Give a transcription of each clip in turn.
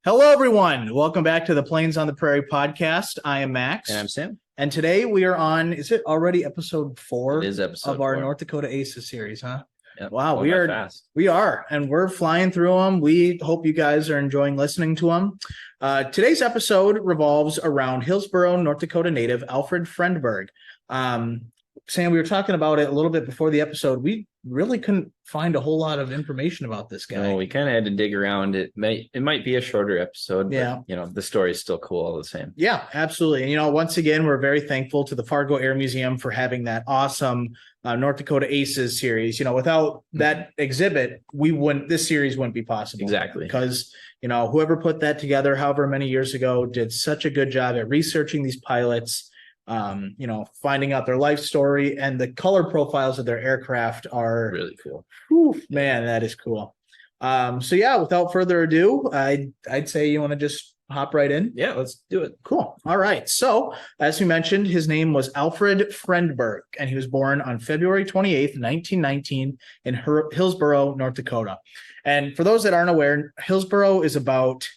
Hello, everyone. Welcome back to the Plains on the Prairie podcast. I am Max. And I'm Sam. And today we are on, is it already episode 4 It is episode of our 4. North Dakota Aces series, huh? Yep. Wow, we are fast. We are, and we're flying through them. We hope you guys are enjoying listening to them. Today's episode revolves around Hillsboro, North Dakota native Alfred Frendberg. Sam, we were talking about it a little bit before the episode. We really couldn't find a whole lot of information about this guy. No, we kind of had to dig around. It might be a shorter episode, but the story is still cool all the same. Yeah, absolutely. And once again, we're very thankful to the Fargo Air Museum for having that awesome North Dakota Aces series. Without that exhibit, this series wouldn't be possible. Exactly. Because whoever put that together, however many years ago, did such a good job at researching these pilots. Finding out their life story, and the color profiles of their aircraft are really cool. Whew, man, that is cool. Without further ado, I'd say you want to just hop right in. Yeah, let's do it. Cool. All right. So, as we mentioned, his name was Alfred Frendberg, and he was born on February 28th, 1919 in Hillsboro, North Dakota. And for those that aren't aware, Hillsboro is about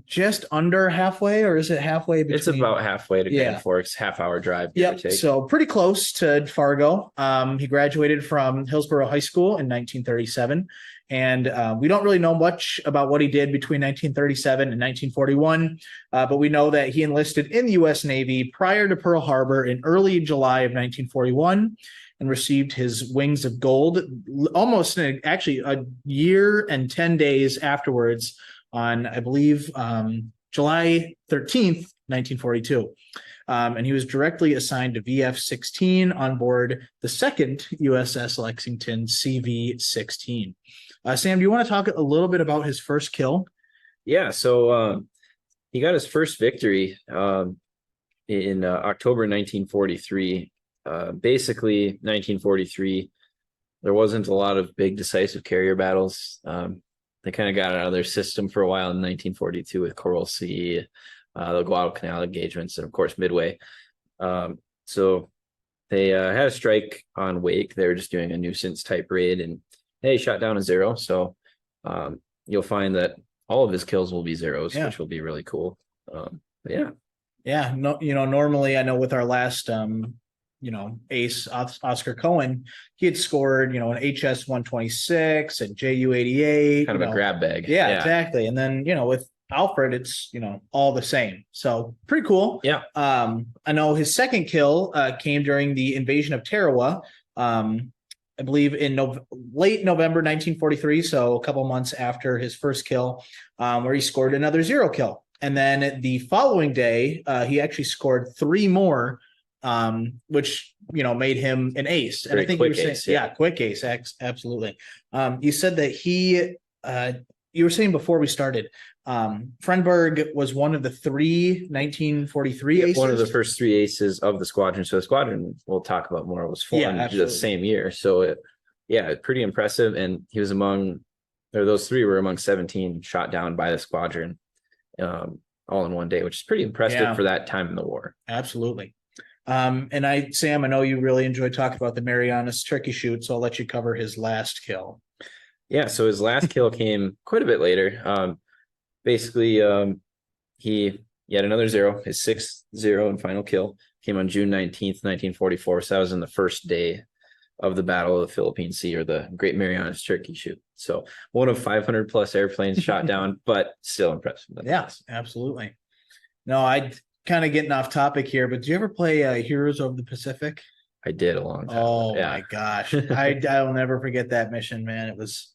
just under halfway, or is it halfway between? It's about halfway to Grand Forks, half-hour drive. Yep. So pretty close to Fargo. He graduated from Hillsboro High School in 1937, and we don't really know much about what he did between 1937 and 1941, but we know that he enlisted in the U.S. Navy prior to Pearl Harbor in early July of 1941. And received his wings of gold almost actually a year and 10 days afterwards, on, I believe, July 13th, 1942. And he was directly assigned to VF-16 on board the second USS Lexington CV-16. Sam, do you want to talk a little bit about his first kill? Yeah, so he got his first victory in October 1943. Basically, 1943, there wasn't a lot of big decisive carrier battles. They kind of got out of their system for a while in 1942 with Coral Sea, the Guadalcanal engagements, and of course Midway. So they had a strike on Wake. They were just doing a nuisance type raid, and they shot down a zero. So you'll find that all of his kills will be zeros, which will be really cool. Yeah. No, normally I know with our last ace Oscar Cohen, he had scored, an HS 126 and JU 88, kind of a grab bag. Yeah, exactly. And then, with Alfred, it's, all the same. So pretty cool. Yeah. I know his second kill came during the invasion of Tarawa, I believe in late November 1943. So a couple months after his first kill, where he scored another zero kill. And then the following day, he actually scored 3 more, which made him an ace. And I think you were saying, quick ace, absolutely. You said that you were saying before we started, Frendberg was one of the 3 1943 aces. One of the first 3 aces of the squadron. So the squadron we'll talk about more was formed the same year. So pretty impressive. And he was those 3 were among 17 shot down by the squadron, all in one day, which is pretty impressive for that time in the war. Absolutely. And Sam, I know you really enjoyed talking about the Marianas turkey shoot, so I'll let you cover his last kill. Yeah, so his last kill came quite a bit later. Basically, he had another zero. His 6th zero and final kill came on June 19th, 1944. So that was in the first day of the Battle of the Philippine Sea, or the Great Marianas Turkey Shoot. So one of 500 plus airplanes shot down, but still impressive. Yes, absolutely. No, I kind of getting off topic here, but did you ever play Heroes of the Pacific? I did a long time. Oh my gosh. I'll never forget that mission, man. It was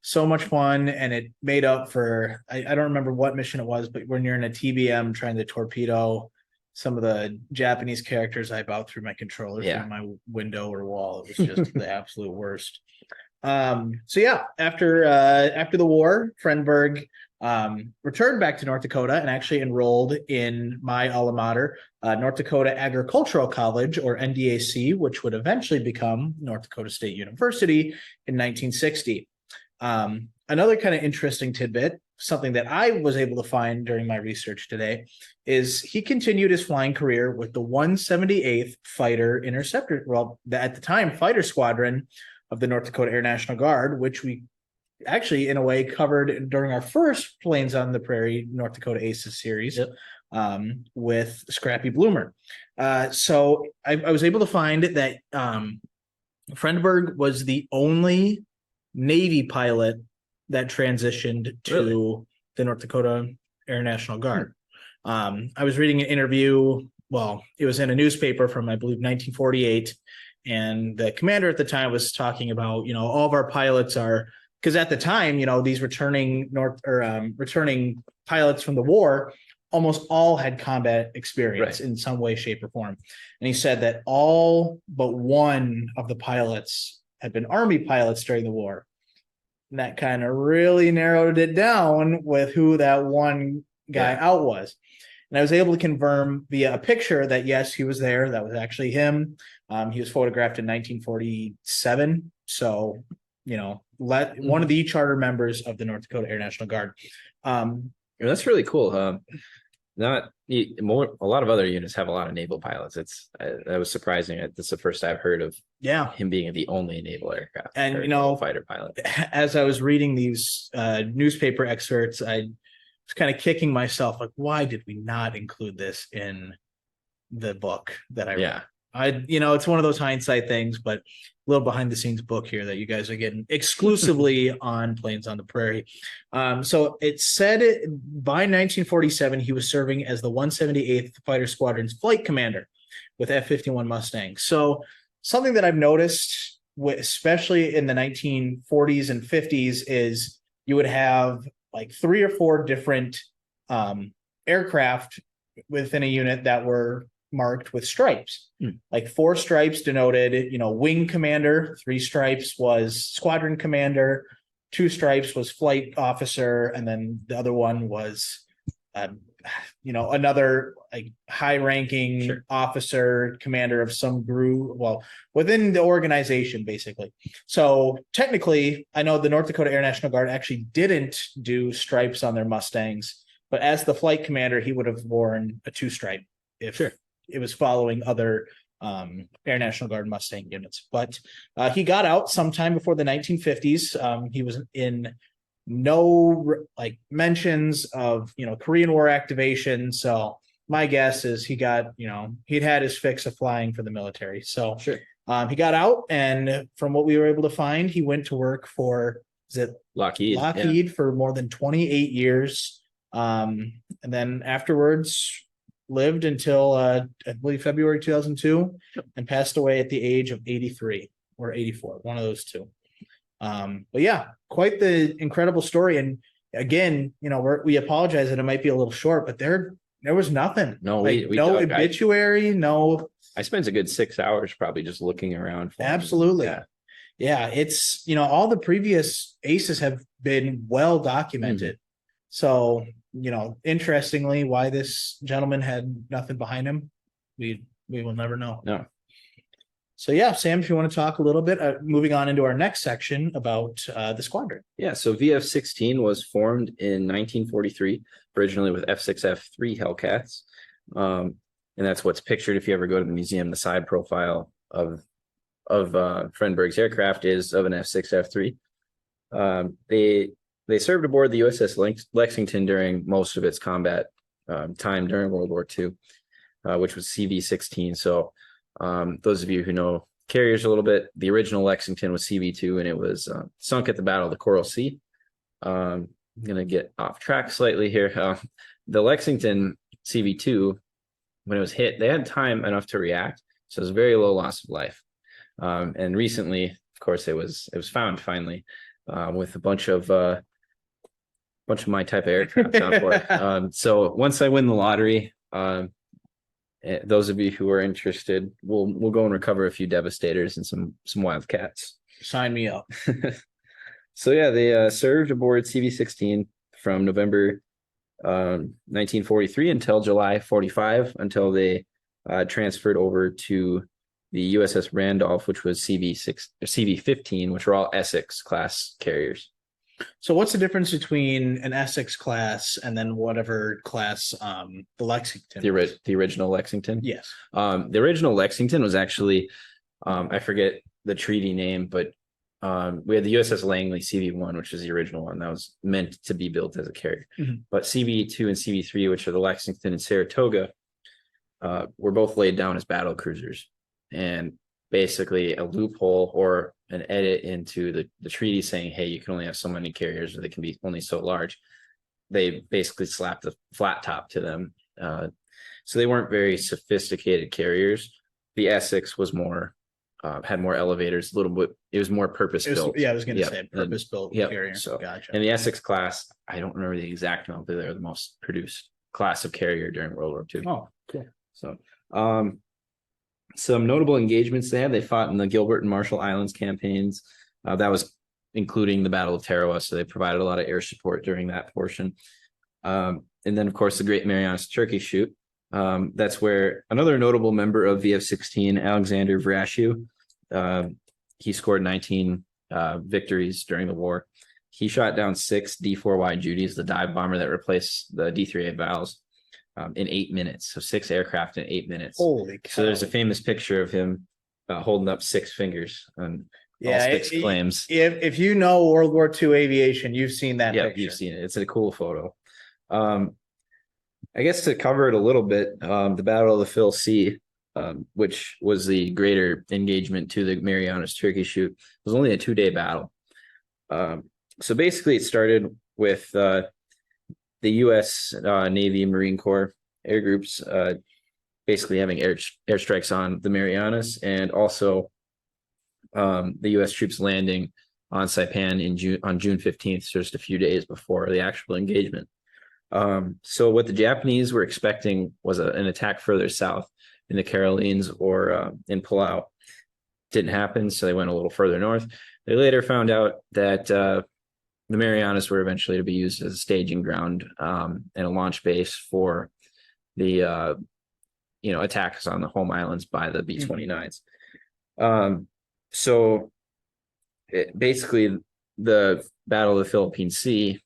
so much fun, and it made up for, I don't remember what mission it was, but when you're in a TBM trying to torpedo some of the Japanese characters, I bowed through my controller through my window or wall. It was just the absolute worst. After the war, Frendberg returned back to North Dakota and actually enrolled in my alma mater, North Dakota Agricultural College, or NDAC, which would eventually become North Dakota State University in 1960. Another kind of interesting tidbit, something that I was able to find during my research today, is he continued his flying career with the 178th Fighter Interceptor, at the time, Fighter Squadron of the North Dakota Air National Guard, which we actually in a way covered during our first Plains on the Prairie North Dakota Aces series. Yep. With Scrappy Bloomer. So I was able to find that Frendberg was the only Navy pilot that transitioned to the North Dakota Air National Guard. I was reading an interview, well, it was in a newspaper from, I believe, 1948, and the commander at the time was talking about, all of our pilots are, because at the time, these returning pilots from the war almost all had combat experience in some way, shape, or form. And he said that all but one of the pilots had been Army pilots during the war. And that kind of really narrowed it down with who that one guy out was. And I was able to confirm via a picture that, yes, he was there. That was actually him. He was photographed in 1947. So, one of the charter members of the North Dakota Air National Guard. That's really cool. A lot of other units have a lot of naval pilots. That was surprising. That's the first I've heard of him being the only naval aircraft and fighter pilot. As I was reading these newspaper excerpts, I was kind of kicking myself, like, why did we not include this in the book that I read? It's one of those hindsight things, but a little behind the scenes book here that you guys are getting exclusively on Plains on the Prairie. So it said by 1947, he was serving as the 178th Fighter Squadron's flight commander with F-51 Mustangs. So something that I've noticed, especially in the 1940s and 50s, is you would have like 3 or 4 different aircraft within a unit that were marked with stripes. Like 4 stripes denoted, wing commander, 3 stripes was squadron commander, 2 stripes was flight officer, and then the other one was, another like high-ranking officer, commander of some group, within the organization, basically. So technically, I know the North Dakota Air National Guard actually didn't do stripes on their Mustangs, but as the flight commander, he would have worn a 2-stripe if it was following other Air National Guard Mustang units. But he got out sometime before the 1950s. He was in no mentions of Korean War activation. So my guess is he got he'd had his fix of flying for the military. So he got out, and from what we were able to find, he went to work for Lockheed for more than 28 years, and then afterwards lived until I believe February 2002, and passed away at the age of 83 or 84, one of those two. But yeah, quite the incredible story. And again, we apologize that it might be a little short, but there was nothing. No, no obituary, no. I spent a good 6 hours probably just looking around. Absolutely. Yeah. It's, all the previous aces have been well documented. So, interestingly, why this gentleman had nothing behind him, we will never know. No. So yeah, Sam, if you want to talk a little bit, moving on into our next section about the squadron. Yeah, so VF-16 was formed in 1943, originally with F6F Hellcats. And that's what's pictured if you ever go to the museum. The side profile of Frendberg's aircraft is of an F6F. They served aboard the USS Lexington during most of its combat time during World War II, which was CV-16. So those of you who know carriers a little bit, the original Lexington was CV-2, and it was sunk at the Battle of the Coral Sea. I'm going to get off track slightly here. The Lexington CV-2, when it was hit, they had time enough to react, so it was very low loss of life. And recently, of course, it was found finally with a bunch of my type of aircraft on board. So once I win the lottery, those of you who are interested, we'll go and recover a few Devastators and some Wildcats. Sign me up. So yeah, they served aboard CV-16 from November 1943 until July 45, until they transferred over to the USS Randolph, which was CV-15, which were all Essex class carriers. So what's the difference between an Essex class and then whatever class the Lexington? The original Lexington? Yes. The original Lexington was actually, I forget the treaty name, but we had the USS Langley CV-1, which is the original one that was meant to be built as a carrier. Mhm. But CV-2 and CV-3, which are the Lexington and Saratoga, were both laid down as battle cruisers. And basically a loophole or an edit into the treaty saying, hey, you can only have so many carriers, or they can be only so large. They basically slapped a flat top to them. So they weren't very sophisticated carriers. The Essex was more, had more elevators, a little bit. It was more purpose built. Yeah, I was going to say purpose built carrier. So, gotcha. and the Essex class, I don't remember the exact amount, but they were the most produced class of carrier during World War II. Oh, cool. So, some notable engagements they had. They fought in the Gilbert and Marshall Islands campaigns. That was including the Battle of Tarawa. So they provided a lot of air support during that portion. And then, of course, the Great Marianas Turkey Shoot. That's where another notable member of VF-16, Alexander Vrashew, he scored 19 victories during the war. He shot down 6 D4Y Judies, the dive bomber that replaced the D3A Vals, in 8 minutes. So 6 aircraft in 8 minutes. Holy cow. So there's a famous picture of him holding up 6 fingers on all 6 flames. If you know World War II aviation, you've seen that picture. You've seen it. It's a cool photo. I guess to cover it a little bit, the Battle of the Phil Sea, which was the greater engagement to the Marianas Turkey Shoot, was only a 2-day battle. So basically it started with the U.S. Navy and Marine Corps air groups basically having airstrikes on the Marianas, and also the U.S. troops landing on Saipan on June 15th, so just a few days before the actual engagement. So what the Japanese were expecting was an attack further south in the Carolines or in Palau. Didn't happen, so they went a little further north. They later found out that the Marianas were eventually to be used as a staging ground and a launch base for the attacks on the home islands by the B-29s. So basically the Battle of the Philippine Sea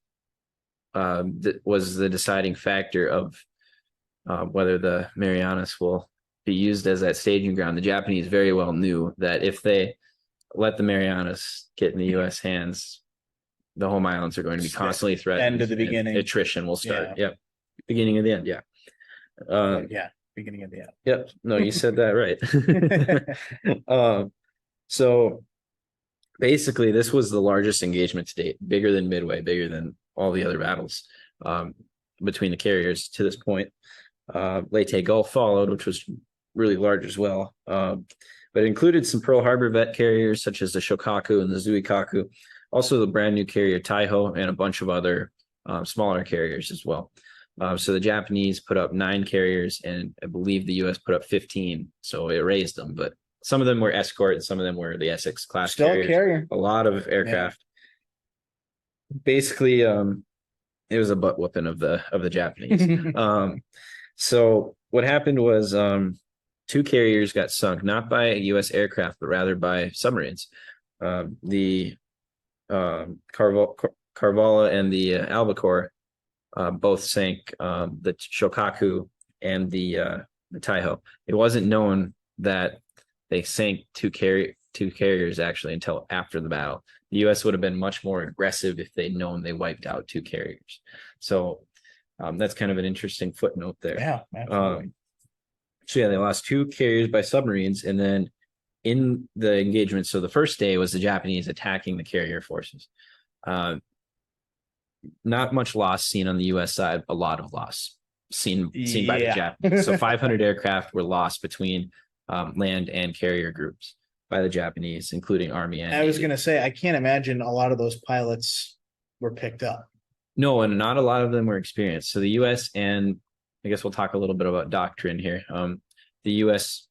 was the deciding factor of whether the Marianas will be used as that staging ground. The Japanese very well knew that if they let the Marianas get in the U.S. hands, the home islands are going to be constantly threatened. End of the beginning. Attrition will start. Yep. Beginning of the end. Yeah. Beginning of the end. Yep. No, you said that right. So basically, this was the largest engagement to date, bigger than Midway, bigger than all the other battles between the carriers to this point. Leyte Gulf followed, which was really large as well. But it included some Pearl Harbor vet carriers such as the Shokaku and the Zuikaku, also the brand new carrier Taiho, and a bunch of other smaller carriers as well. So the Japanese put up 9 carriers, and I believe the U.S. put up 15. So it raised them, but some of them were escort and some of them were the Essex class carriers. A lot of aircraft. Yeah. Basically, it was a butt whooping of the Japanese. So what happened was 2 carriers got sunk, not by a U.S. aircraft, but rather by submarines. The Carvala and the Albacore both sank, the Shokaku and the Taiho. It wasn't known that they sank 2 carriers actually until after the battle. The U.S. would have been much more aggressive if they'd known they wiped out 2 carriers. So that's kind of an interesting footnote there. Yeah, absolutely. So yeah, they lost 2 carriers by submarines, and then in the engagement, so the first day was the Japanese attacking the carrier forces. Not much loss seen on the U.S. side, a lot of loss seen by the Japanese. So 500 aircraft were lost between land and carrier groups by the Japanese, including Army and Navy. I was going to say, I can't imagine a lot of those pilots were picked up. No, and not a lot of them were experienced. So the U.S. and I guess we'll talk a little bit about doctrine here. The U.S.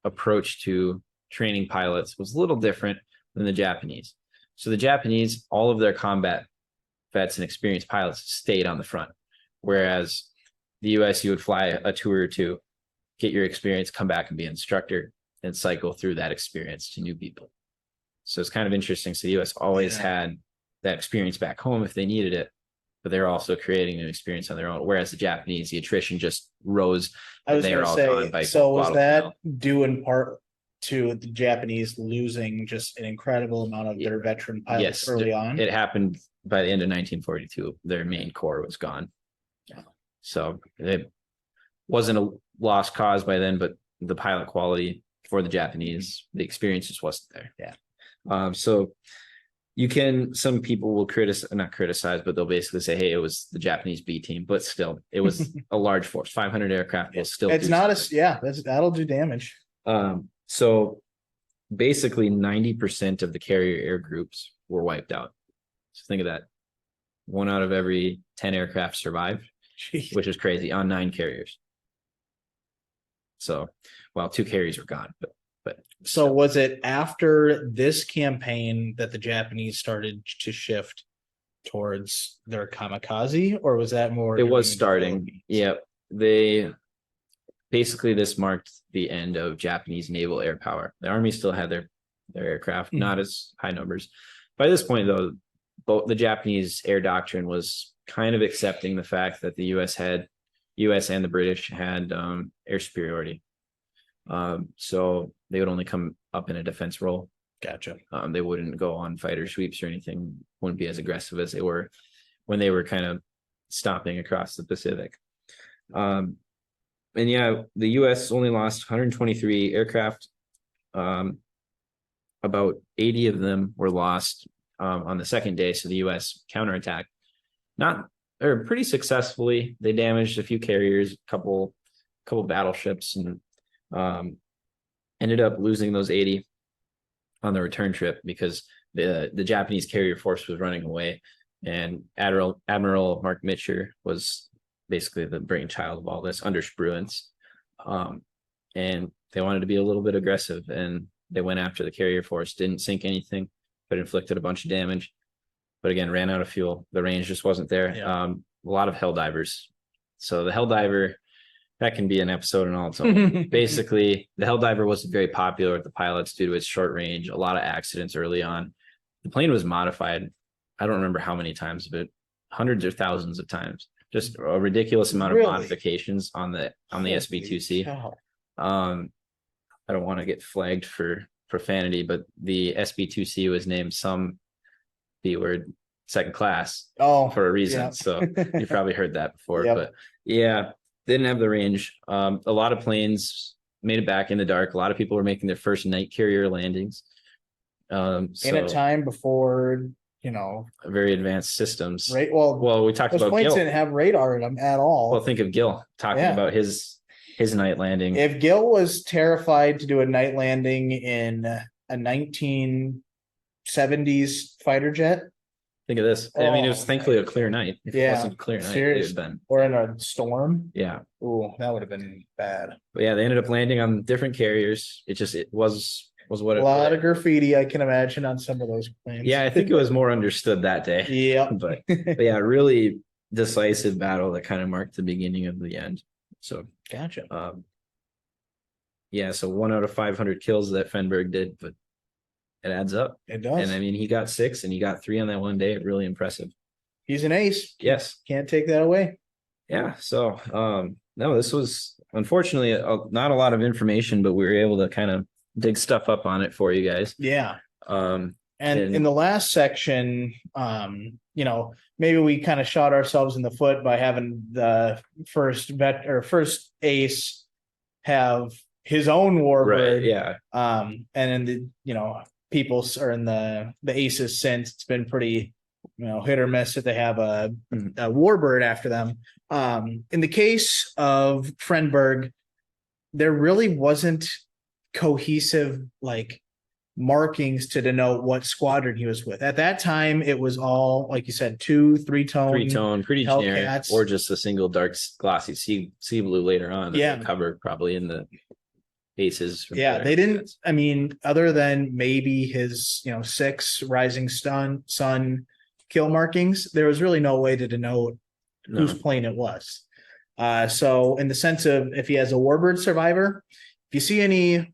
Approach to training pilots was a little different than the Japanese. So the Japanese, all of their combat vets and experienced pilots stayed on the front, whereas the U.S. you would fly a tour or 2, get your experience, come back and be an instructor, and cycle through that experience to new people. So it's kind of interesting. So the U.S. always had that experience back home if they needed it, but they're also creating an experience on their own. Whereas the Japanese, the attrition just rose. I was going to say, so was that due in part to the Japanese losing just an incredible amount of their veteran pilots Yes, early on. it happened by the end of 1942. Their main core was gone. Yeah. So it wasn't a lost cause by then, but the pilot quality for the Japanese, the experience just wasn't there. Yeah. So some people will not criticize, but they'll basically say, hey, it was the Japanese B team, but still, it was a large force. 500 aircraft will still. It's not that'll do damage. So basically 90% of the carrier air groups were wiped out. So think of that. 1 out of every 10 aircraft survived, Jeez. which is crazy on 9 carriers. So, well, 2 carriers were gone, but so was it after this campaign that the Japanese started to shift towards their kamikaze, or was that more? It was starting. Yeah, this marked the end of Japanese naval air power. The Army still had their aircraft, not as high numbers. By this point, though, both the Japanese air doctrine was kind of accepting the fact that the U.S. and the British had air superiority. So they would only come up in a defense role. Gotcha. They wouldn't go on fighter sweeps or anything, wouldn't be as aggressive as they were when they were kind of stopping across the Pacific. And yeah, the U.S. only lost 123 aircraft. About 80 of them were lost on the second day. So the U.S. counterattacked pretty successfully. They damaged a few carriers, a couple battleships, and ended up losing those 80 on the return trip because the Japanese carrier force was running away, and Admiral Mark Mitcher was basically the brainchild of all this under Spruance. And they wanted to be a little bit aggressive, and they went after the carrier force, didn't sink anything, but inflicted a bunch of damage. But again, ran out of fuel. The range just wasn't there. Yeah. A lot of Helldivers. So the Helldiver, that can be an episode in all its own. Basically, the Helldiver wasn't very popular with the pilots due to its short range, a lot of accidents early on. The plane was modified. I don't remember how many times, but hundreds or thousands of times. Just a ridiculous amount of modifications on the SB2C. I don't want to get flagged for profanity, but the SB2C was named some B-word second class for a reason. Yeah. So you've probably heard that before. Yep. But yeah, didn't have the range. A lot of planes made it back in the dark. A lot of people were making their first night carrier landings. In a time before, very advanced systems. Right. Well, we talked those about planes Gil. didn't have radar in them at all. Well, think of Gil talking about his night landing. If Gil was terrified to do a night landing in a 1970s fighter jet, think of this. I mean, it was thankfully a clear night. If it wasn't a clear night, it would have been. Or in a storm. Yeah. Ooh, that would have been bad. But yeah, they ended up landing on different carriers. It was what it was. A lot of graffiti, I can imagine, on some of those planes. Yeah, I think it was more understood that day. Yeah. But yeah, really decisive battle that kind of marked the beginning of the end. So gotcha. Yeah, so 1 out of 500 kills that Frendberg did, but it adds up. It does. And I mean, he got 6 and he got 3 on that one day. Really impressive. He's an ace. Yes. Can't take that away. Yeah. So no, this was unfortunately not a lot of information, but we were able to kind of dig stuff up on it for you guys. Yeah. And in the last section, maybe we kind of shot ourselves in the foot by having the first ace have his own warbird. Right, yeah. And in the people or in the aces since, it's been pretty hit or miss that they have a warbird after them. In the case of Frendberg, there really wasn't cohesive markings to denote what squadron he was with. At that time, it was all, like you said, 3-tone, pretty generic, or just a single dark glossy sea blue later on. Yeah, covered probably in the aces. Yeah, they didn't. I mean, other than maybe his 6 rising sun kill markings, there was really no way to denote whose plane it was. So in the sense of if he has a warbird survivor, if you see any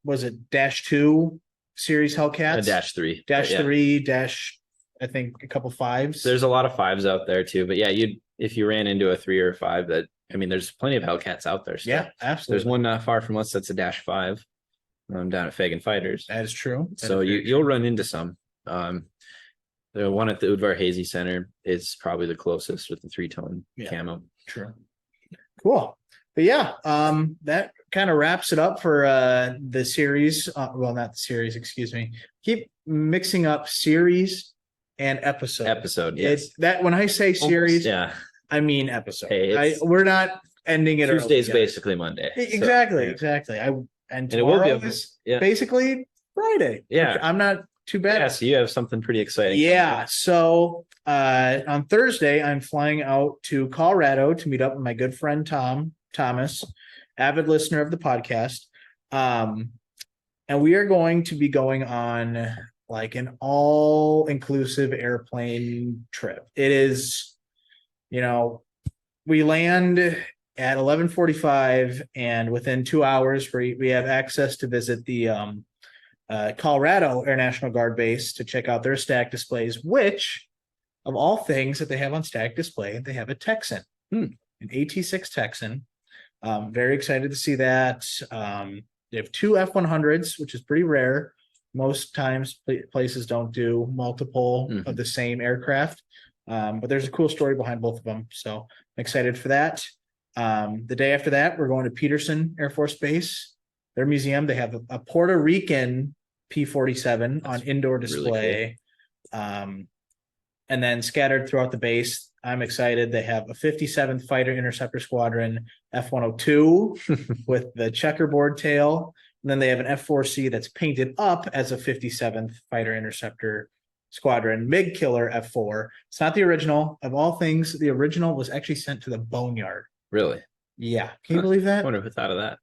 was it -2 series Hellcats? -3. -3, I think a couple 5s. There's a lot of 5s out there too, but yeah, if you ran into a 3 or a 5, there's plenty of Hellcats out there still. Yeah, absolutely. There's one not far from us that's a -5. down at Fagan Fighters. That is true. So you'll run into some. The one at the Udvar Hazy Center is probably the closest with the 3-tone camo. True. Cool. But yeah, that kind of wraps it up for the series. Well, not the series, excuse me. Keep mixing up series and episode. Yes. It's that when I say series, I mean episode. Hey, we're not ending it. Tuesday's basically Monday. Exactly. And tomorrow is basically Friday. Yeah. I'm not too bad. Yeah, so you have something pretty exciting. Yeah. So on Thursday, I'm flying out to Colorado to meet up with my good friend Thomas, avid listener of the podcast. And we are going to be going on like an all-inclusive airplane trip. It is, we land at 11:45, and within 2 hours, we have access to visit the Colorado Air National Guard base to check out their stack displays, which, of all things that they have on stack display, they have a Texan, an AT-6 Texan. Very excited to see that. They have 2 F-100s, which is pretty rare. Most times places don't do multiple of the same aircraft, but there's a cool story behind both of them. So I'm excited for that. The day after that, we're going to Peterson Air Force Base, their museum. They have a Puerto Rican P-47 on indoor display. Really cool. And then scattered throughout the base, I'm excited. They have a 57th Fighter Interceptor Squadron F-102 with the checkerboard tail. And then they have an F-4C that's painted up as a 57th Fighter Interceptor Squadron MiG Killer F-4. It's not the original. Of all things, the original was actually sent to the boneyard. Really? Yeah. Can you believe that? I wonder who thought of that.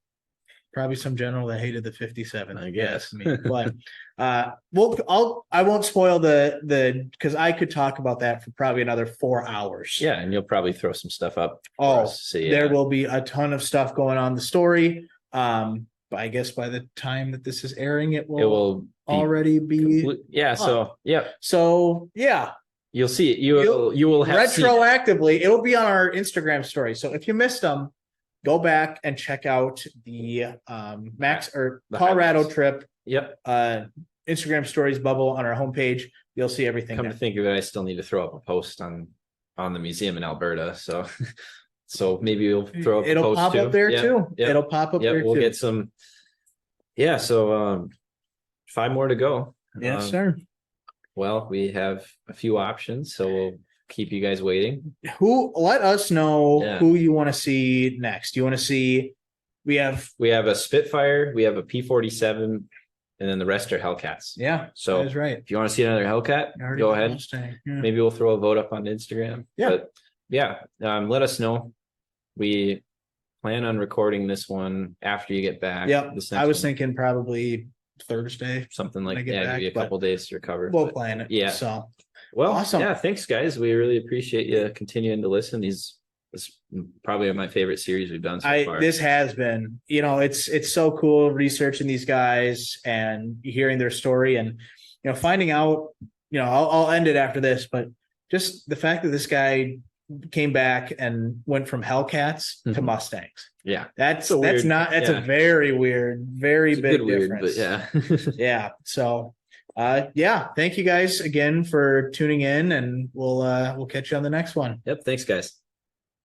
Probably some general that hated the 57. I guess. But I won't spoil the because I could talk about that for probably another 4 hours. Yeah, and you'll probably throw some stuff up. There will be a ton of stuff going on the story. But I guess by the time that this is airing, it will already be So you'll see it. You will have retroactively. It will be on our Instagram story. So if you missed them, go back and check out the Colorado trip. Yep. Instagram stories bubble on our homepage. You'll see everything. Come to think of it, I still need to throw up a post on the museum in Alberta. So maybe we'll throw up a post. It'll pop up there too. It'll pop up there too. We'll get some. Yeah. So 5 more to go. Yes, sir. Well, we have a few options, so we'll keep you guys waiting. Let us know who you want to see next. You want to see? We have a Spitfire, we have a P-47, and then the rest are Hellcats. Yeah, so that is right. If you want to see another Hellcat, go ahead. Maybe we'll throw a vote up on Instagram. Let us know. We plan on recording this one after you get back. Yeah, I was thinking probably Thursday, something like that. Give you a couple days to recover. We'll plan it. Yeah. So well, awesome. Yeah. Thanks, guys. We really appreciate you continuing to listen. This is probably my favorite series we've done so far. This has been. It's so cool researching these guys and hearing their story and finding out. I'll end it after this, but just the fact that this guy came back and went from Hellcats to Mustangs. Yeah. That's a very weird, very big difference. But yeah. So thank you guys again for tuning in, and we'll catch you on the next one. Yep. Thanks, guys.